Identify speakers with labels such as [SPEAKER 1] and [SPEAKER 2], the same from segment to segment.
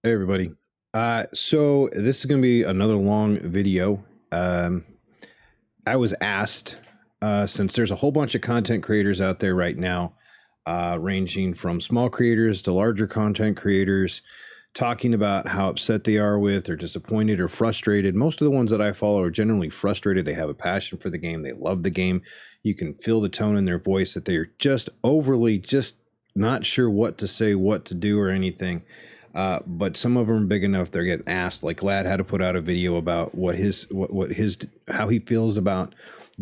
[SPEAKER 1] Hey everybody. So this is going to be another long video. Um, I was asked, since there's a whole bunch of content creators out there right now, ranging from small creators to larger content creators, talking about how upset they are with or disappointed or frustrated. Most of the ones that I follow are generally frustrated. They have a passion for the game. They love the game. You can feel the tone in their voice that they are just overly just not sure what to say, what to do, or anything. But some of them are big enough they're getting asked. Like Lad had to put out a video about how he feels about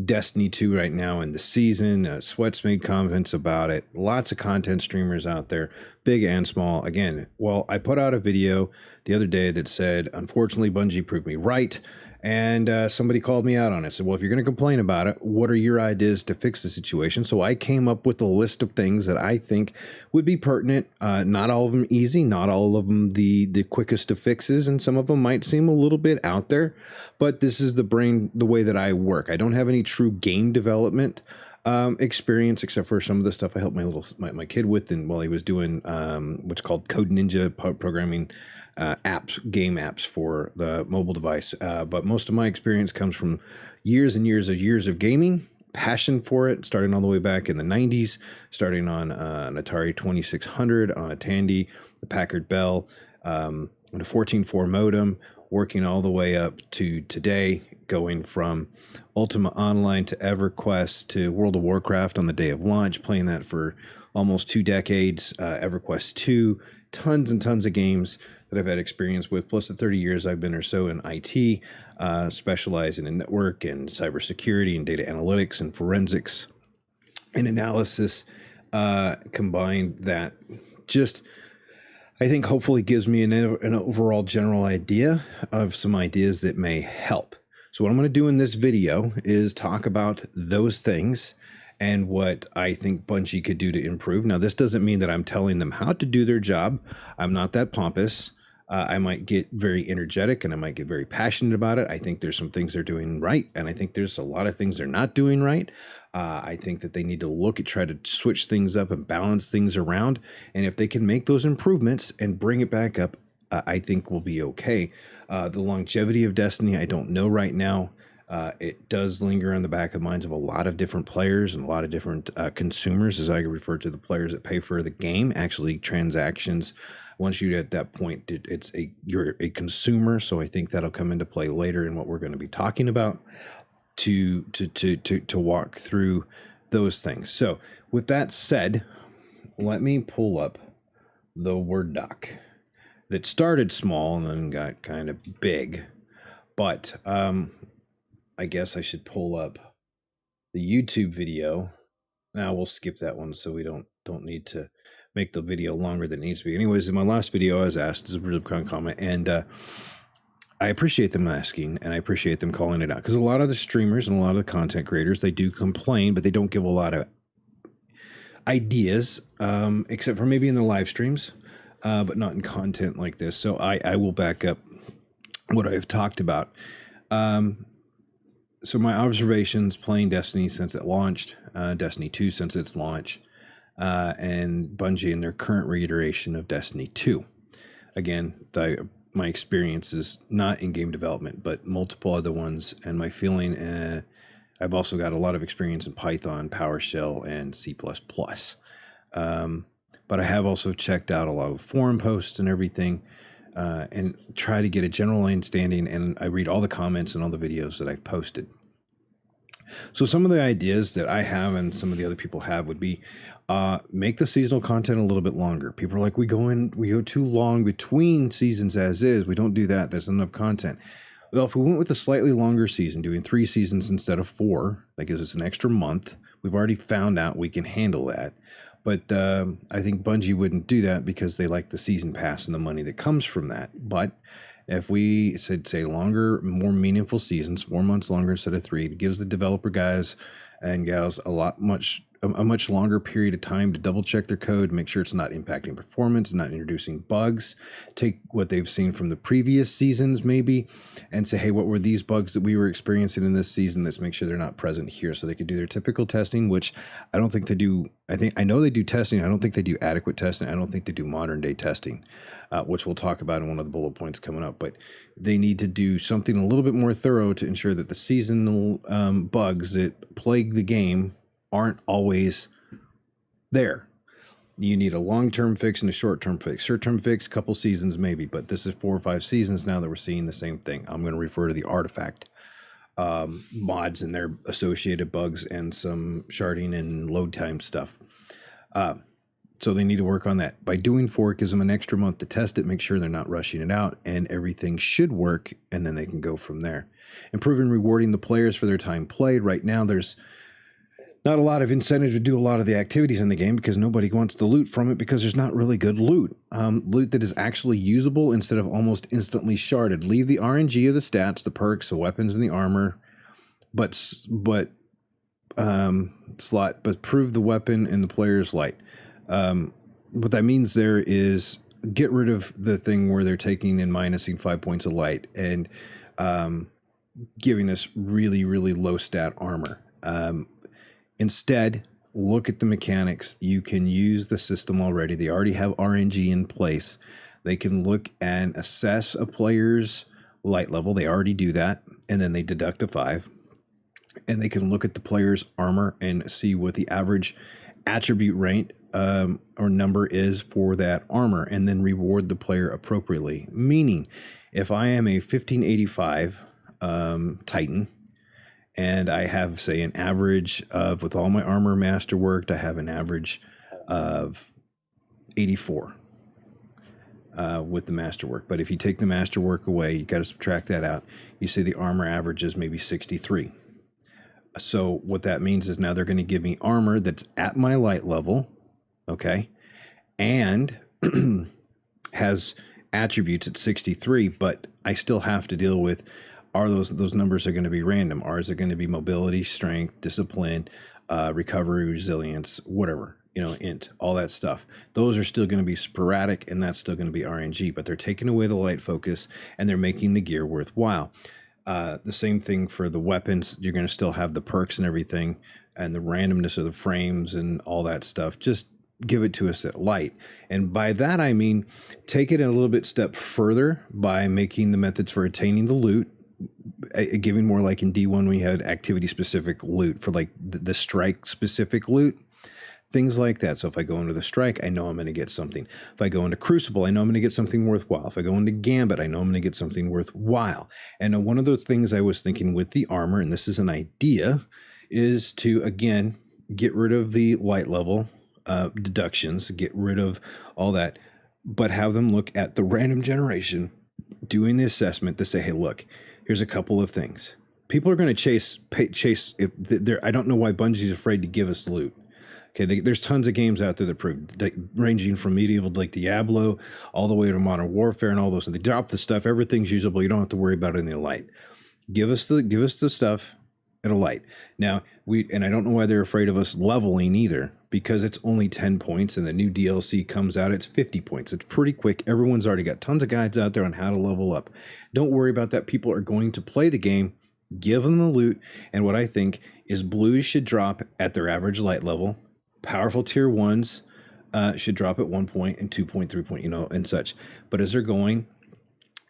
[SPEAKER 1] Destiny 2 right now in the season. Sweats made comments about it. Lots of content streamers out there, big and small. Again, well, I put out a video the other day that said, unfortunately, Bungie proved me right. And somebody called me out on it. Said, well, if you're going to complain about it, what are your ideas to fix the situation? So I came up with a list of things that I think would be pertinent. Not all of them easy, not all of them the quickest of fixes, and some of them might seem a little bit out there. But this is the way that I work. I don't have any true game development experience, except for some of the stuff I helped my kid with, and while he was doing what's called Code Ninja programming game apps for the mobile device. But most of my experience comes from years and years of gaming, passion for it, starting all the way back in the 90s, starting on an Atari 2600, on a Tandy, the Packard Bell, on a 14.4 modem, working all the way up to today, going from Ultima Online to EverQuest to World of Warcraft on the day of launch, playing that for almost 2 decades, EverQuest 2, tons and tons of games that I've had experience with, plus the 30 years I've been or so in IT, specializing in network and cybersecurity and data analytics and forensics and analysis. Combined that just, I think, hopefully gives me an overall general idea of some ideas that may help. So what I'm going to do in this video is talk about those things and what I think Bungie could do to improve. Now, this doesn't mean that I'm telling them how to do their job. I'm not that pompous. I might get very energetic and I might get very passionate about it. I think there's some things they're doing right, and I think there's a lot of things they're not doing right. I think that they need to try to switch things up and balance things around. And if they can make those improvements and bring it back up, I think we'll be okay. The longevity of Destiny, I don't know right now. It does linger in the back of minds of a lot of different players and a lot of different consumers, as I refer to the players that pay for the game. Actually, transactions, once you're at that point, you're a consumer. So I think that'll come into play later in what we're going to be talking about to walk through those things. So with that said, let me pull up the Word doc that started small and then got kind of big. But I guess I should pull up the YouTube video. Now we'll skip that one so we don't need to make the video longer than it needs to be. Anyways, in my last video, I was asked as a really kind comment, and I appreciate them asking, and I appreciate them calling it out, because a lot of the streamers and a lot of the content creators, they do complain, but they don't give a lot of ideas, except for maybe in the live streams, but not in content like this. So I will back up what I've talked about. So my observations playing Destiny since it launched, Destiny 2 since its launch, and Bungie in their current reiteration of Destiny 2. Again, my experience is not in game development, but multiple other ones, and my feeling, I've also got a lot of experience in Python, PowerShell, and C++. But I have also checked out a lot of the forum posts and everything, and try to get a general understanding, and I read all the comments and all the videos that I've posted. So some of the ideas that I have and some of the other people have would be make the seasonal content a little bit longer. People are like, we go too long between seasons as is. We don't do that. There's enough content. Well, if we went with a slightly longer season, doing 3 seasons instead of 4, that gives us an extra month. We've already found out we can handle that. But I think Bungie wouldn't do that because they like the season pass and the money that comes from that. But if we said, say, longer, more meaningful seasons, 4 months longer instead of 3, it gives the developer guys and gals a lot much a much longer period of time to double check their code, make sure it's not impacting performance, not introducing bugs, take what they've seen from the previous seasons maybe and say, hey, what were these bugs that we were experiencing in this season? Let's make sure they're not present here, so they could do their typical testing, which I don't think they do. I know they do testing. I don't think they do adequate testing. I don't think they do modern day testing, which we'll talk about in one of the bullet points coming up. But they need to do something a little bit more thorough to ensure that the seasonal bugs that plague the game aren't always there. You need a long-term fix and a short-term fix. Short-term fix, couple seasons maybe, but this is 4 or 5 seasons now that we're seeing the same thing. I'm going to refer to the artifact mods and their associated bugs and some sharding and load time stuff. So they need to work on that. By doing 4, it gives them an extra month to test it, make sure they're not rushing it out, and everything should work, and then they can go from there. Improving rewarding the players for their time played. Right now, there's not a lot of incentive to do a lot of the activities in the game because nobody wants the loot from it because there's not really good loot. Loot that is actually usable instead of almost instantly sharded. Leave the RNG of the stats, the perks, the weapons, and the armor, but prove the weapon and the player's light. What that means there is get rid of the thing where they're taking and minusing 5 points of light and giving us really, really low stat armor. Instead, look at the mechanics. You can use the system already. They already have RNG in place. They can look and assess a player's light level. They already do that. And then they deduct a 5. And they can look at the player's armor and see what the average attribute rank or number is for that armor, and then reward the player appropriately. Meaning, if I am a 1585 Titan, and I have, say, an average of, with all my armor masterworked, I have an average of 84 with the masterwork. But if you take the masterwork away, you got to subtract that out. You see the armor average is maybe 63. So what that means is now they're going to give me armor that's at my light level, okay, and has attributes at 63, but I still have to deal with, are those numbers are going to be random? Are it going to be mobility, strength, discipline, recovery, resilience, whatever, int, all that stuff. Those are still going to be sporadic, and that's still going to be RNG, but they're taking away the light focus, and they're making the gear worthwhile. The same thing for the weapons. You're going to still have the perks and everything, and the randomness of the frames and all that stuff. Just give it to us at light. And by that, I mean, take it a little bit step further by making the methods for attaining the loot, giving more like in D1 when you had activity specific loot for like the strike specific loot, things like that. So if I go into the strike, I know I'm going to get something. If I go into Crucible, I know I'm going to get something worthwhile. If I go into Gambit, I know I'm going to get something worthwhile. And one of those things I was thinking with the armor, and this is an idea, is to, again, get rid of the light level deductions, get rid of all that, but have them look at the random generation, doing the assessment to say, hey, look, here's a couple of things. People are going to chase. If I don't know why Bungie's afraid to give us loot. Okay, there's tons of games out there that prove, ranging from medieval like Diablo all the way to Modern Warfare and all those. And they drop the stuff. Everything's usable. You don't have to worry about it in the light. Give us the stuff at a light. Now and I don't know why they're afraid of us leveling either, because it's only 10 points and the new DLC comes out. It's 50 points. It's pretty quick. Everyone's already got tons of guides out there on how to level up. Don't worry about that. People are going to play the game. Give them the loot. And what I think is blues should drop at their average light level. Powerful tier 1s should drop at 1 point and 2 point, 3 point, and such. But as they're going,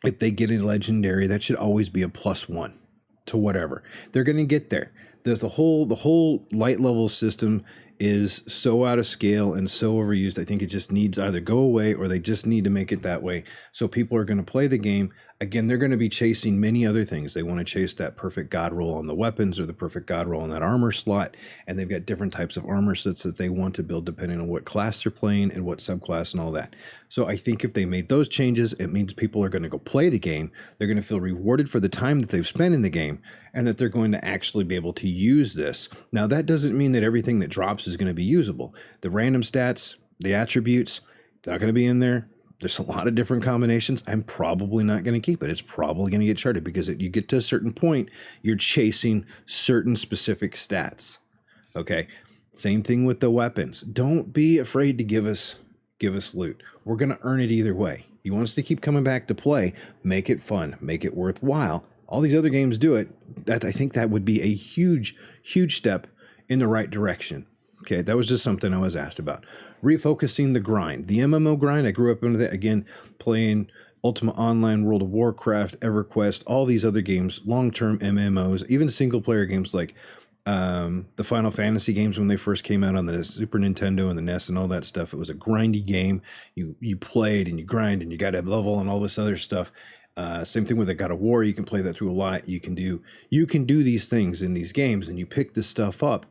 [SPEAKER 1] if they get a legendary, that should always be a +1 to whatever. They're going to get there. There's the whole light level system is so out of scale and so overused. I think it just needs either go away or they just need to make it that way. So people are going to play the game. Again, they're going to be chasing many other things. They want to chase that perfect god roll on the weapons or the perfect god roll on that armor slot. And they've got different types of armor sets that they want to build depending on what class they're playing and what subclass and all that. So I think if they made those changes, it means people are going to go play the game. They're going to feel rewarded for the time that they've spent in the game and that they're going to actually be able to use this. Now, that doesn't mean that everything that drops is going to be usable. The random stats, the attributes, they're not going to be in there. There's a lot of different combinations. I'm probably not going to keep it. It's probably going to get sharded because you get to a certain point, you're chasing certain specific stats. Okay. Same thing with the weapons. Don't be afraid to give us loot. We're going to earn it either way. You want us to keep coming back to play, make it fun, make it worthwhile. All these other games do it. I think that would be a huge step in the right direction. Okay, that was just something I was asked about. Refocusing the grind. The MMO grind, I grew up into that, again, playing Ultima Online, World of Warcraft, EverQuest, all these other games, long-term MMOs, even single-player games like the Final Fantasy games when they first came out on the Super Nintendo and the NES and all that stuff. It was a grindy game. You played and you grind and you got to level and all this other stuff. Same thing with a God of War. You can play that through a lot. You can do these things in these games and you pick this stuff up,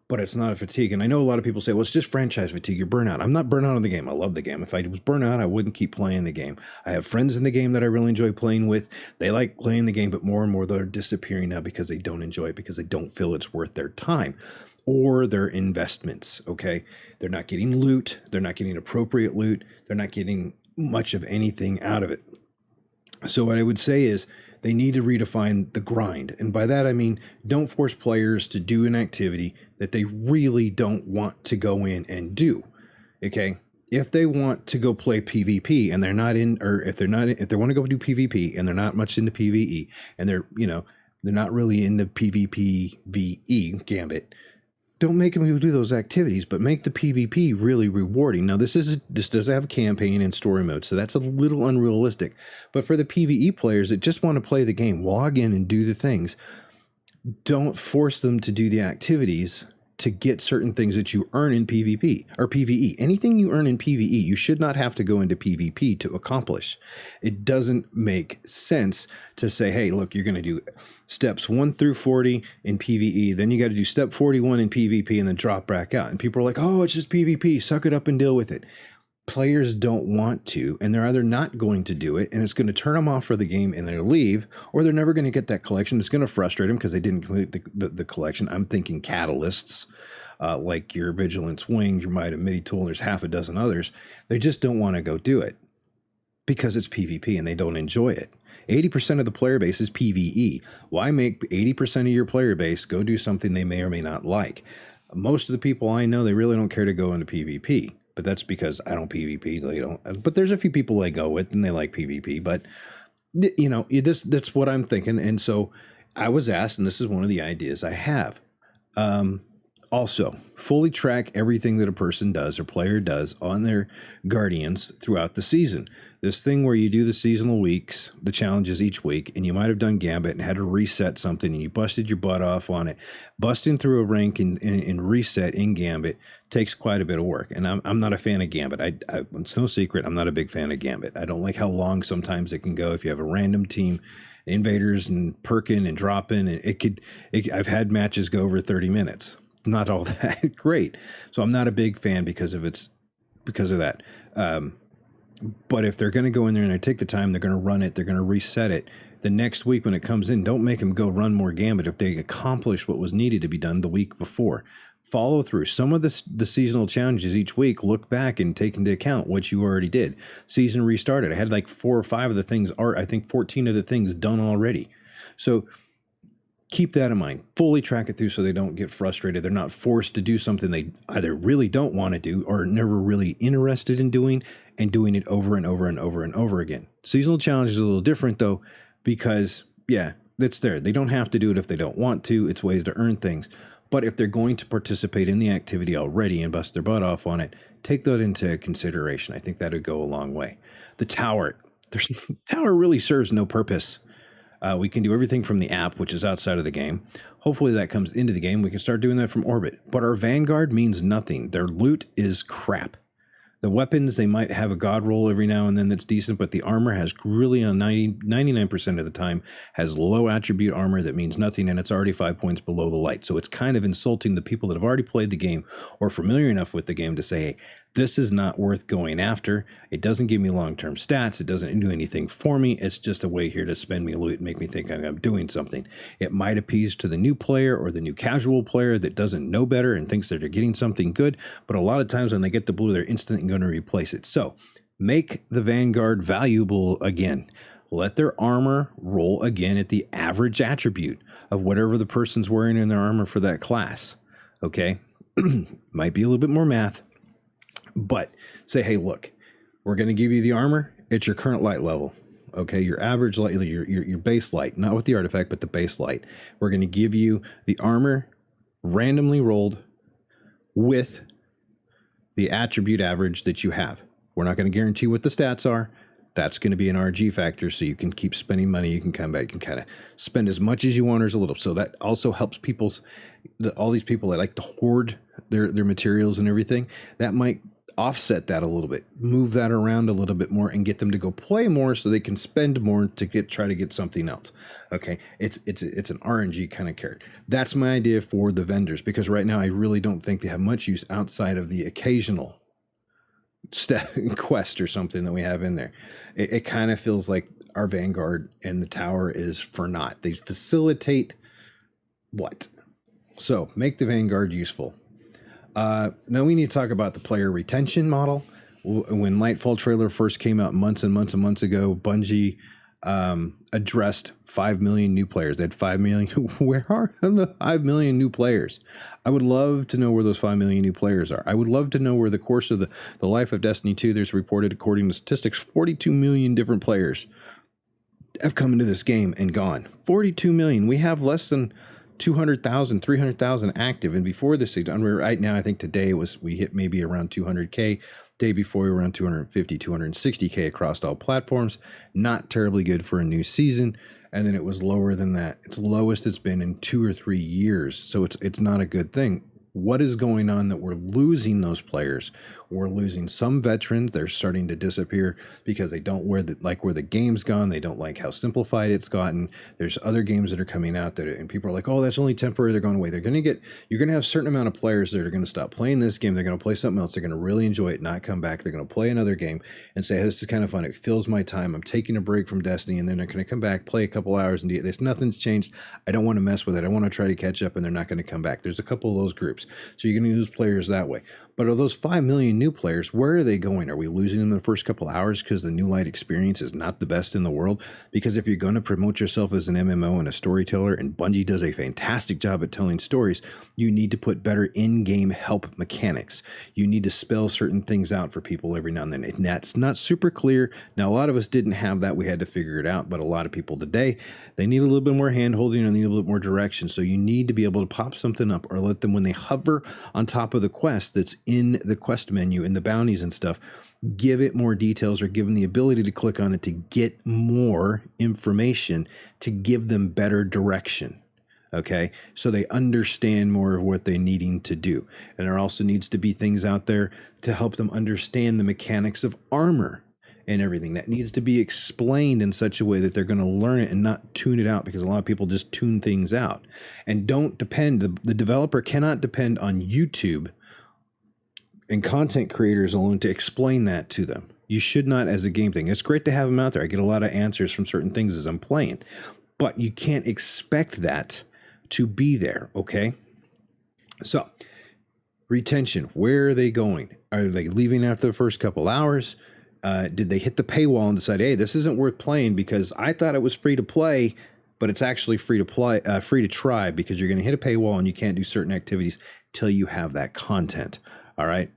[SPEAKER 1] but it's not a fatigue. And I know a lot of people say, well, it's just franchise fatigue. You're burnt out. I'm not burnt out on the game. I love the game. If I was burnt out, I wouldn't keep playing the game. I have friends in the game that I really enjoy playing with. They like playing the game, but more and more they're disappearing now because they don't enjoy it, because they don't feel it's worth their time or their investments. Okay. They're not getting loot. They're not getting appropriate loot. They're not getting much of anything out of it. So what I would say is they need to redefine the grind. And by that, I mean, don't force players to do an activity that they really don't want to go in and do. Okay. If they want to go play PvP and they're not in, or if they want to go do PvP and they're not much into PvE and they're not really in the PvP VE gambit, don't make them do those activities, but make the PvP really rewarding. Now, this does have a campaign and story mode, so that's a little unrealistic. But for the PvE players that just want to play the game, log in and do the things, don't force them to do the activities to get certain things that you earn in PvP or PvE. Anything you earn in PvE, you should not have to go into PvP to accomplish. It doesn't make sense to say, hey, look, you're going to do steps 1 through 40 in PvE. Then you got to do step 41 in PvP and then drop back out. And people are like, oh, it's just PvP. Suck it up and deal with it. Players don't want to, and they're either not going to do it, and it's going to turn them off for the game and they'll leave, or they're never going to get that collection. It's going to frustrate them because they didn't complete the collection. I'm thinking catalysts, like your Vigilance Wings, your Might of MIDI tool, and there's half a dozen others. They just don't want to go do it because it's PvP and they don't enjoy it. 80% of the player base is PvE. Why make 80% of your player base go do something they may or may not like? Most of the people I know, they really don't care to go into PvP. But that's because I don't PvP. They don't. But there's a few people I go with and they like PvP. But that's what I'm thinking. And so I was asked, and this is one of the ideas I have. Also, fully track everything that a person does or player does on their Guardians throughout the season. This thing where you do the seasonal weeks, the challenges each week, and you might have done Gambit and had to reset something and you busted your butt off on it. Busting through a rank and reset in Gambit takes quite a bit of work. And I'm not a fan of Gambit. It's no secret, I'm not a big fan of Gambit. I don't like how long sometimes it can go if you have a random team, invaders and perking and dropping. And I've had matches go over 30 minutes. Not all that great. So I'm not a big fan because of that. But if they're going to go in there and they take the time, they're going to run it, they're going to reset it. The next week when it comes in, don't make them go run more Gambit if they accomplish what was needed to be done the week before. Follow through. Some of the seasonal challenges each week, look back and take into account what you already did. Season restarted. I had like 4 or 5 of the things, or I think 14 of the things done already. So keep that in mind. Fully track it through so they don't get frustrated. They're not forced to do something they either really don't want to do or never really interested in doing, and doing it over and over and over and over again. Seasonal challenge is a little different though, because it's there. They don't have to do it if they don't want to. It's ways to earn things. But if they're going to participate in the activity already and bust their butt off on it, take that into consideration. I think that would go a long way. The tower. The tower really serves no purpose. We can do everything from the app, which is outside of the game. Hopefully that comes into the game. We can start doing that from orbit. But our Vanguard means nothing. Their loot is crap. The weapons, they might have a god roll every now and then that's decent, but the armor has really on 99% of the time has low attribute armor that means nothing, and it's already 5 points below the light. So it's kind of insulting the people that have already played the game or familiar enough with the game to say, hey, this is not worth going after. It doesn't give me long-term stats. It doesn't do anything for me. It's just a way here to spend me loot and make me think I'm doing something. It might appease to the new player or the new casual player that doesn't know better and thinks that they're getting something good. But a lot of times when they get the blue, they're instantly going to replace it. So make the Vanguard valuable again. Let their armor roll again at the average attribute of whatever the person's wearing in their armor for that class. Okay? Might be a little bit more math, but say, hey, look, we're going to give you the armor at your current light level. Okay, your average light, your base light, not with the artifact, but the base light. We're going to give you the armor randomly rolled with the attribute average that you have. We're not going to guarantee what the stats are. That's going to be an RG factor, so you can keep spending money. You can come back and kind of spend as much as you want or as a little. So that also helps all these people that like to hoard their materials and everything. That might offset that a little bit, move that around a little bit more, and get them to go play more so they can spend more to try to get something else. Okay, it's an RNG kind of carrot. That's my idea for the vendors, because right now I really don't think they have much use outside of the occasional quest or something that we have in there. It kind of feels like our Vanguard and the tower is for naught. They facilitate what? So make the Vanguard useful. Now we need to talk about the player retention model. When Lightfall trailer first came out months and months and months ago, Bungie addressed 5 million new players. They had 5 million. Where are the 5 million new players? I would love to know where those 5 million new players are. I would love to know where the course of the life of Destiny 2, there's reported, according to statistics, 42 million different players have come into this game and gone. 42 million. We have less than 200,000, 300,000 active. And before this, right now, I think today we hit maybe around 200K. Day before, we were around 250, 260K across all platforms. Not terribly good for a new season. And then it was lower than that. It's the lowest it's been in 2 or 3 years. So it's not a good thing. What is going on that we're losing those players? We're losing some veterans. They're starting to disappear because they don't like where the game's gone. They don't like how simplified it's gotten. There's other games that are coming out and people are like, oh, that's only temporary. They're going away. You're going to have a certain amount of players that are going to stop playing this game. They're going to play something else. They're going to really enjoy it, not come back. They're going to play another game and say, hey, this is kind of fun. It fills my time. I'm taking a break from Destiny, and then they're going to come back, play a couple hours, and this nothing's changed. I don't want to mess with it. I want to try to catch up, and they're not going to come back. There's a couple of those groups. So you're going to lose players that way. But are those 5 million new players, where are they going? Are we losing them in the first couple hours because the new light experience is not the best in the world? Because if you're going to promote yourself as an MMO and a storyteller, and Bungie does a fantastic job at telling stories, you need to put better in-game help mechanics. You need to spell certain things out for people every now and then. And that's not super clear. Now, a lot of us didn't have that. We had to figure it out. But a lot of people today, they need a little bit more hand-holding and need a little bit more direction. So you need to be able to pop something up or let them, when they hover on top of the quest that's in the quest menu and the bounties and stuff, give it more details or give them the ability to click on it to get more information to give them better direction. Okay, so they understand more of what they're needing to do. And there also needs to be things out there to help them understand the mechanics of armor and everything. That needs to be explained in such a way that they're going to learn it and not tune it out, because a lot of people just tune things out and don't depend. The developer cannot depend on YouTube and content creators alone to explain that to them. You should not, as a game thing. It's great to have them out there. I get a lot of answers from certain things as I'm playing, but you can't expect that to be there. Okay. So retention, where are they going? Are they leaving after the first couple hours? Did they hit the paywall and decide, hey, this isn't worth playing because I thought it was free to play, but it's actually free to try, because you're going to hit a paywall and you can't do certain activities till you have that content. All right.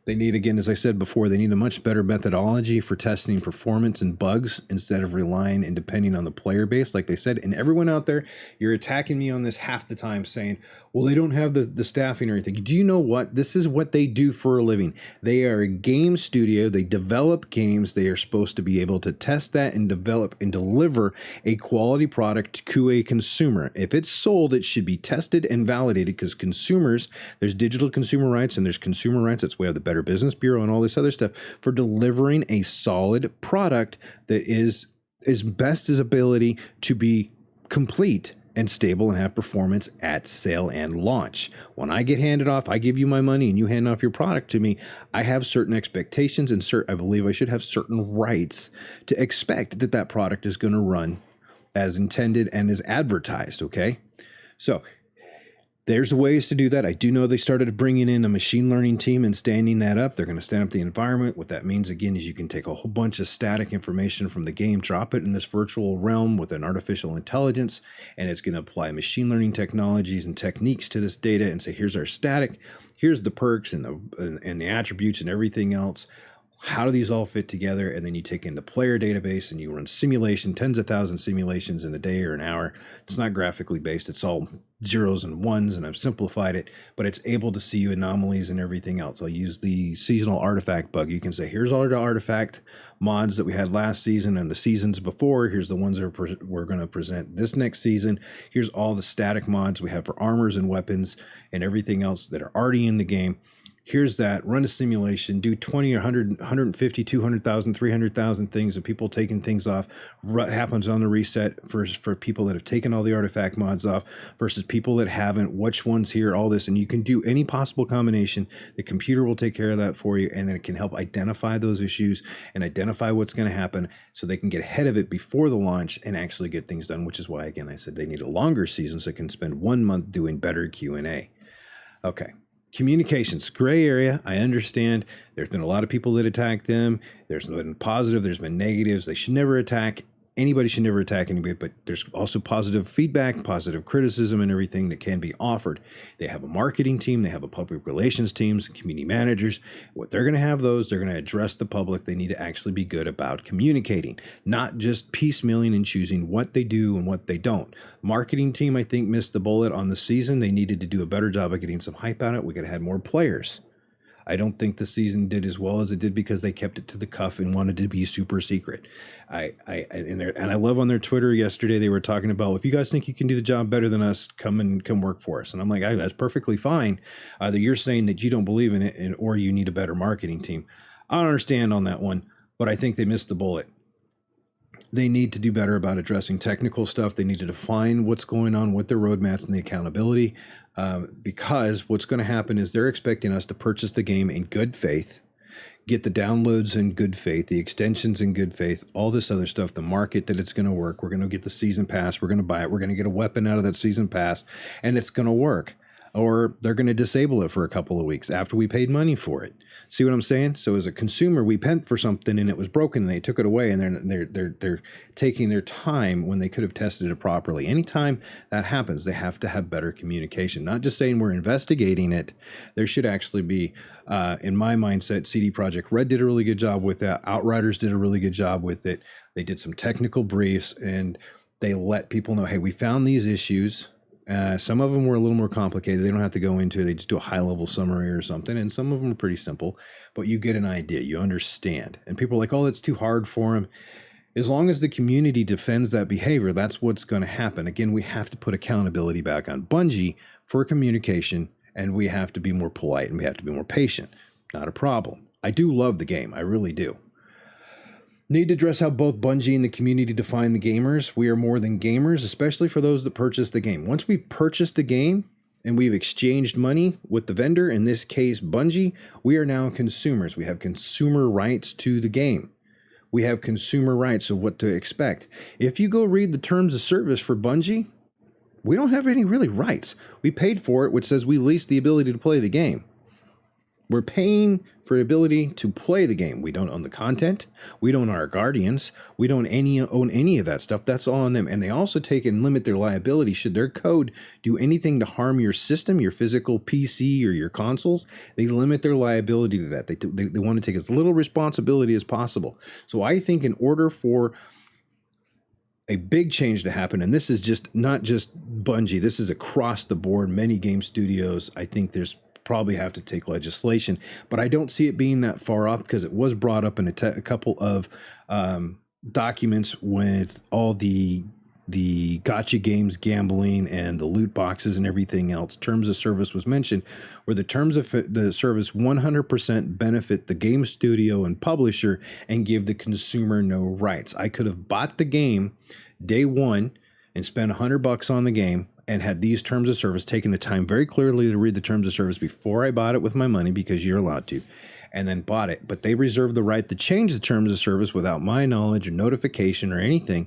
[SPEAKER 1] They need, again, as I said before, they need a much better methodology for testing performance and bugs instead of relying and depending on the player base, like they said. And everyone out there, you're attacking me on this half the time saying, well, they don't have the staffing or anything. Do you know what? This is what they do for a living. They are a game studio. They develop games. They are supposed to be able to test that and develop and deliver a quality product to a consumer. If it's sold, it should be tested and validated, because consumers, there's digital consumer rights and there's consumer rights. That's why we have the Better Business Bureau and all this other stuff for delivering a solid product that is as best as ability to be complete and stable and have performance at sale and launch. When I get handed off, I give you my money and you hand off your product to me, I have certain expectations and I believe I should have certain rights to expect that that product is going to run as intended and as advertised. Okay. So There's ways to do that. I do know they started bringing in a machine learning team and standing that up. They're going to stand up the environment. What that means, again, is you can take a whole bunch of static information from the game, drop it in this virtual realm with an artificial intelligence, and it's going to apply machine learning technologies and techniques to this data and say, here's our static, here's the perks and the attributes and everything else. How do these all fit together? And then you take in the player database and you run simulation, tens of thousands simulations in a day or an hour. It's not graphically based. It's all zeros and ones, and I've simplified it, but it's able to see anomalies and everything else. I'll use the seasonal artifact bug. You can say, here's all the artifact mods that we had last season and the seasons before. Here's the ones that we're going to present this next season. Here's all the static mods we have for armors and weapons and everything else that are already in the game. Here's that, run a simulation, do 20 or 100, 150, 200,000, 300,000 things of people taking things off. What happens on the reset for people that have taken all the artifact mods off versus people that haven't, which ones here, all this. And you can do any possible combination. The computer will take care of that for you, and then it can help identify those issues and identify what's going to happen so they can get ahead of it before the launch and actually get things done, which is why, again, I said they need a longer season so they can spend 1 month doing better Q&A. Okay. Communications, gray area. I understand there's been a lot of people that attack them. There's been positive, there's been negatives. They should never attack. Anybody should never attack anybody, but there's also positive feedback, positive criticism, and everything that can be offered. They have a marketing team, they have a public relations teams, community managers. What they're going to have those, they're going to address the public. They need to actually be good about communicating, not just piecemealing and choosing what they do and what they don't. Marketing team, I think, missed the bullet on the season. They needed to do a better job of getting some hype out of it. We could have had more players. I don't think the season did as well as it did because they kept it to the cuff and wanted to be super secret. And I love on their Twitter yesterday, they were talking about, if you guys think you can do the job better than us, come work for us. And I'm like, that's perfectly fine. Either you're saying that you don't believe in it or you need a better marketing team. I don't understand on that one, but I think they missed the bullet. They need to do better about addressing technical stuff. They need to define what's going on with their roadmaps and the accountability, because what's going to happen is they're expecting us to purchase the game in good faith, get the downloads in good faith, the extensions in good faith, all this other stuff, the market that it's going to work. We're going to get the season pass. We're going to buy it. We're going to get a weapon out of that season pass, and it's going to work. Or they're going to disable it for a couple of weeks after we paid money for it. See what I'm saying? So as a consumer, we paid for something and it was broken and they took it away, and they're taking their time when they could have tested it properly. Anytime that happens, they have to have better communication. Not just saying we're investigating it. There should actually be, in my mindset, CD Projekt Red did a really good job with that. Outriders did a really good job with it. They did some technical briefs and they let people know, hey, we found these issues. Some of them were a little more complicated. They don't have to go into it. They just do a high-level summary or something. And some of them are pretty simple, but you get an idea. You understand. And people are like, oh, that's too hard for them. As long as the community defends that behavior, that's what's going to happen. Again, we have to put accountability back on Bungie for communication, and we have to be more polite and we have to be more patient. Not a problem. I do love the game. I really do. Need to address how both Bungie and the community define the gamers. We are more than gamers, especially for those that purchase the game. Once we've purchased the game and we've exchanged money with the vendor, in this case Bungie, we are now consumers. We have consumer rights to the game. We have consumer rights of what to expect. If you go read the terms of service for Bungie, we don't have any really rights. We paid for it, which says we lease the ability to play the game. We're paying for the ability to play the game. We don't own the content. We don't own our guardians. We don't own any of that stuff. That's all on them. And they also take and limit their liability. Should their code do anything to harm your system, your physical PC or your consoles, they limit their liability to that. They want to take as little responsibility as possible. So I think in order for a big change to happen, and this is just not just Bungie, this is across the board, many game studios, I think there's probably have to take legislation, but I don't see it being that far off because it was brought up in a couple of documents with all the gotcha games, gambling, and the loot boxes and everything else. Terms of service was mentioned, where the terms of the service 100% benefit the game studio and publisher and give the consumer no rights. I could have bought the game day one and spent $100 on the game and had these terms of service, taken the time very clearly to read the terms of service before I bought it with my money, because you're allowed to, and then bought it. But they reserved the right to change the terms of service without my knowledge or notification or anything.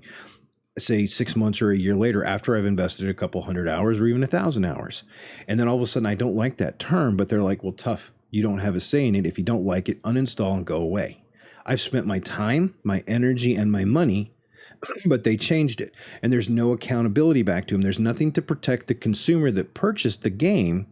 [SPEAKER 1] say 6 months or a year later, after I've invested a couple hundred hours or even 1,000 hours. And then all of a sudden I don't like that term, but they're like, well, tough. You don't have a say in it. If you don't like it, uninstall and go away. I've spent my time, my energy, and my money, but they changed it. And there's no accountability back to them. There's nothing to protect the consumer that purchased the game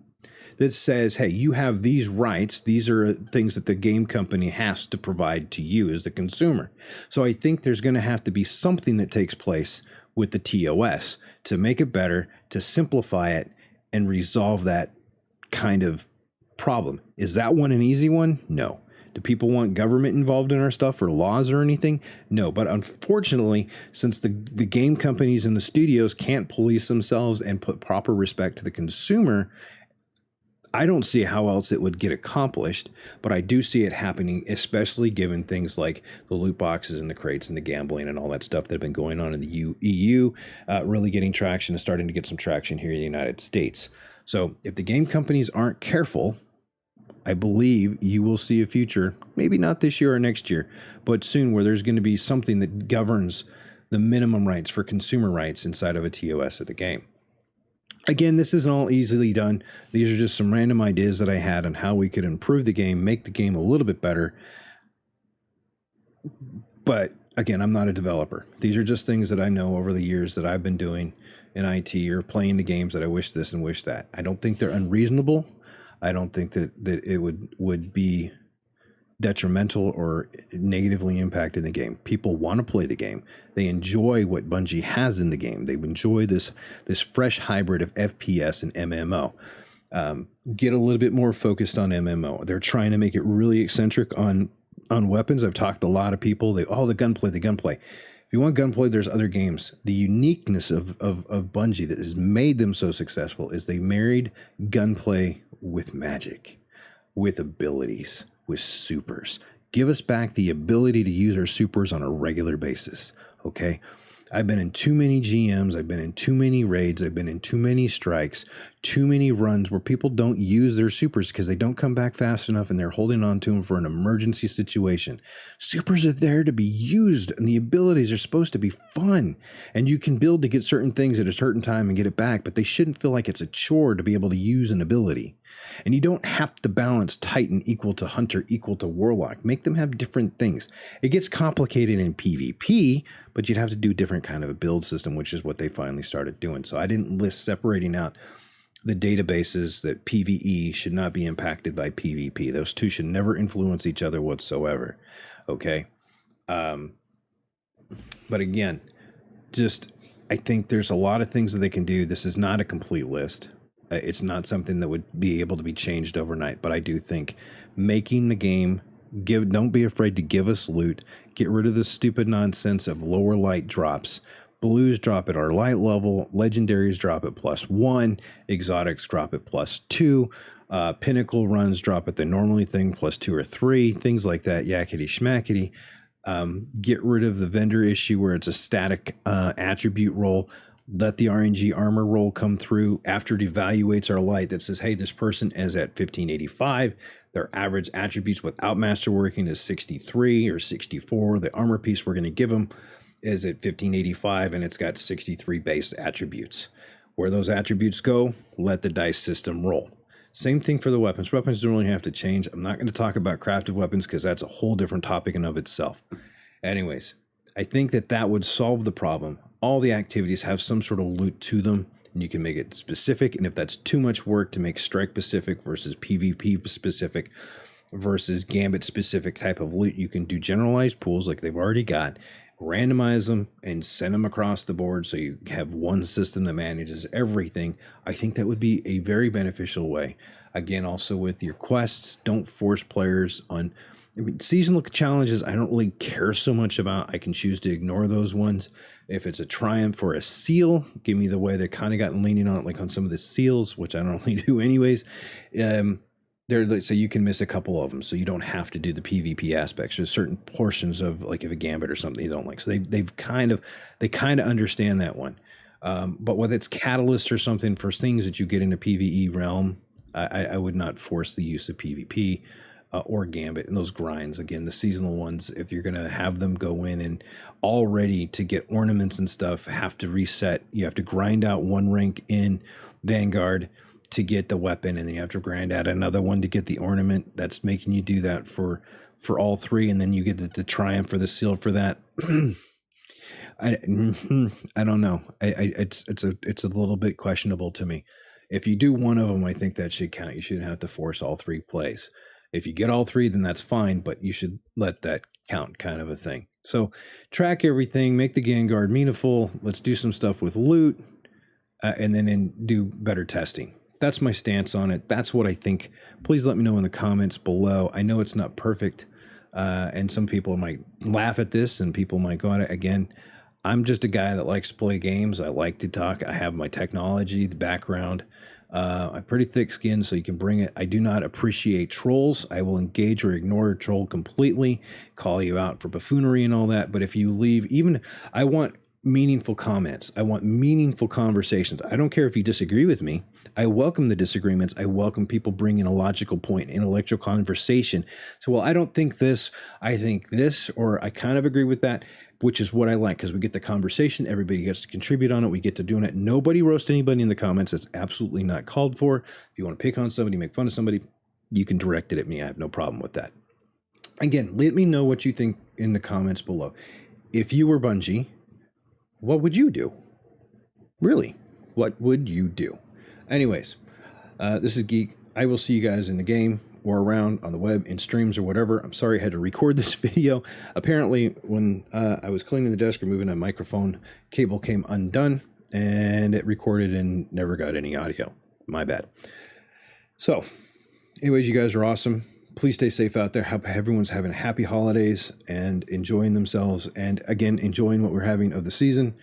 [SPEAKER 1] that says, hey, you have these rights. These are things that the game company has to provide to you as the consumer. So I think there's going to have to be something that takes place with the TOS to make it better, to simplify it, and resolve that kind of problem. Is that one an easy one? No. Do people want government involved in our stuff or laws or anything? No. But unfortunately, since the game companies and the studios can't police themselves and put proper respect to the consumer, I don't see how else it would get accomplished, but I do see it happening, especially given things like the loot boxes and the crates and the gambling and all that stuff that have been going on in the EU, really getting traction and starting to get some traction here in the United States. So if the game companies aren't careful, I believe you will see a future, maybe not this year or next year, but soon, where there's going to be something that governs the minimum rights for consumer rights inside of a TOS of the game. Again, this isn't all easily done. These are just some random ideas that I had on how we could improve the game, make the game a little bit better. But again, I'm not a developer. These are just things that I know over the years that I've been doing in IT or playing the games that I wish this and wish that. I don't think they're unreasonable. I don't think that it would be detrimental or negatively impacting the game. People want to play the game. They enjoy what Bungie has in the game. They enjoy this fresh hybrid of FPS and MMO. Get a little bit more focused on MMO. They're trying to make it really eccentric on weapons. I've talked to a lot of people. The gunplay. If you want gunplay, there's other games. The uniqueness of Bungie that has made them so successful is they married gunplay with magic, with abilities, with supers. Give us back the ability to use our supers on a regular basis, okay? I've been in too many GMs, I've been in too many raids, I've been in too many strikes, too many runs where people don't use their supers because they don't come back fast enough and they're holding on to them for an emergency situation. Supers are there to be used, and the abilities are supposed to be fun. And you can build to get certain things at a certain time and get it back, but they shouldn't feel like it's a chore to be able to use an ability. And you don't have to balance Titan equal to Hunter equal to Warlock. Make them have different things. It gets complicated in PvP, but you'd have to do different kind of a build system, which is what they finally started doing. So I didn't list separating out the databases that PvE should not be impacted by PvP. Those two should never influence each other whatsoever. Okay. But again, I think there's a lot of things that they can do. This is not a complete list. It's not something that would be able to be changed overnight, but I do think making the game, don't be afraid to give us loot, get rid of the stupid nonsense of lower light drops. Blues drop at our light level, legendaries drop at +1, exotics drop at +2, pinnacle runs drop at the normally thing +2 or 3, things like that, yakety schmackety. Get rid of the vendor issue where it's a static attribute roll. Let the RNG armor roll come through after it evaluates our light that says, hey, this person is at 1585. Their average attributes without masterworking is 63 or 64. The armor piece we're going to give them is at 1585, and it's got 63 base attributes. Where those attributes go, let the dice system roll. Same thing for the weapons. Weapons don't really have to change. I'm not going to talk about crafted weapons because that's a whole different topic in of itself. Anyways, I think that would solve the problem. All the activities have some sort of loot to them, and you can make it specific. And if that's too much work to make strike specific versus PvP specific versus gambit specific type of loot, you can do generalized pools like they've already got, randomize them and send them across the board so you have one system that manages everything. I think that would be a very beneficial way. Again, also with your quests, don't force players on seasonal challenges. I don't really care so much about. I can choose to ignore those ones. If it's a triumph or a seal, give me the way they kind of gotten leaning on it, like on some of the seals, which I don't really do anyways. So you can miss a couple of them, so you don't have to do the PvP aspects. There's certain portions of, like, if a gambit or something you don't like. So they kind of understand that one. But whether it's catalyst or something for things that you get in a PvE realm, I would not force the use of PvP. or Gambit, and those grinds, again, the seasonal ones, if you're going to have them go in and already to get ornaments and stuff, have to reset. You have to grind out one rank in Vanguard to get the weapon, and then you have to grind out another one to get the ornament. That's making you do that for all three, and then you get the triumph for the seal for that. I don't know. It's a little bit questionable to me. If you do one of them, I think that should count. You shouldn't have to force all three plays. If you get all three, then that's fine, but you should let that count, kind of a thing. So track everything, make the Vanguard meaningful. Let's do some stuff with loot, and then do better testing. That's my stance on it. That's what I think. Please let me know in the comments below. I know it's not perfect, and some people might laugh at this, and people might go at it again. I'm just a guy that likes to play games. I like to talk. I have my technology, the background. I'm pretty thick skinned, so you can bring it. I do not appreciate trolls. I will engage or ignore a troll completely, call you out for buffoonery and all that. But if you leave, I want meaningful comments. I want meaningful conversations. I don't care if you disagree with me. I welcome the disagreements. I welcome people bringing a logical point, intellectual conversation. So, well, I don't think this, I think this, or I kind of agree with that, which is what I like, because we get the conversation. Everybody gets to contribute on it. We get to doing it. Nobody roast anybody in the comments. It's absolutely not called for. If you want to pick on somebody, make fun of somebody, you can direct it at me. I have no problem with that. Again, let me know what you think in the comments below. If you were Bungie, what would you do? Really, what would you do? Anyways, this is Geek. I will see you guys in the game or around on the web, in streams or whatever. I'm sorry I had to record this video. Apparently, when I was cleaning the desk or moving a microphone, cable came undone, and it recorded and never got any audio. My bad. So, anyways, you guys are awesome. Please stay safe out there. Hope everyone's having happy holidays and enjoying themselves. And again, enjoying what we're having of the season.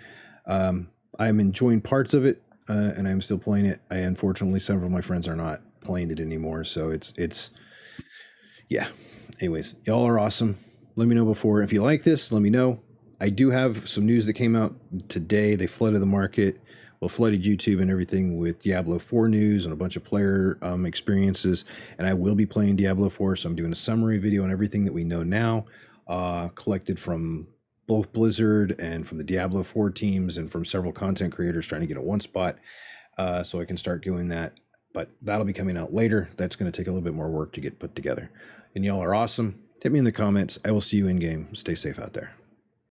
[SPEAKER 1] I'm enjoying parts of it, and I'm still playing it. Unfortunately, several of my friends are not playing it anymore. So it's yeah. Anyways, y'all are awesome. Let me know before. If you like this, let me know. I do have some news that came out today. They flooded the market. Well, flooded YouTube and everything with Diablo 4 news and a bunch of player experiences. And I will be playing Diablo 4, so I'm doing a summary video on everything that we know now, collected from both Blizzard and from the Diablo 4 teams and from several content creators trying to get at one spot, so I can start doing that. But that'll be coming out later. That's going to take a little bit more work to get put together. And y'all are awesome. Hit me in the comments. I will see you in game. Stay safe out there.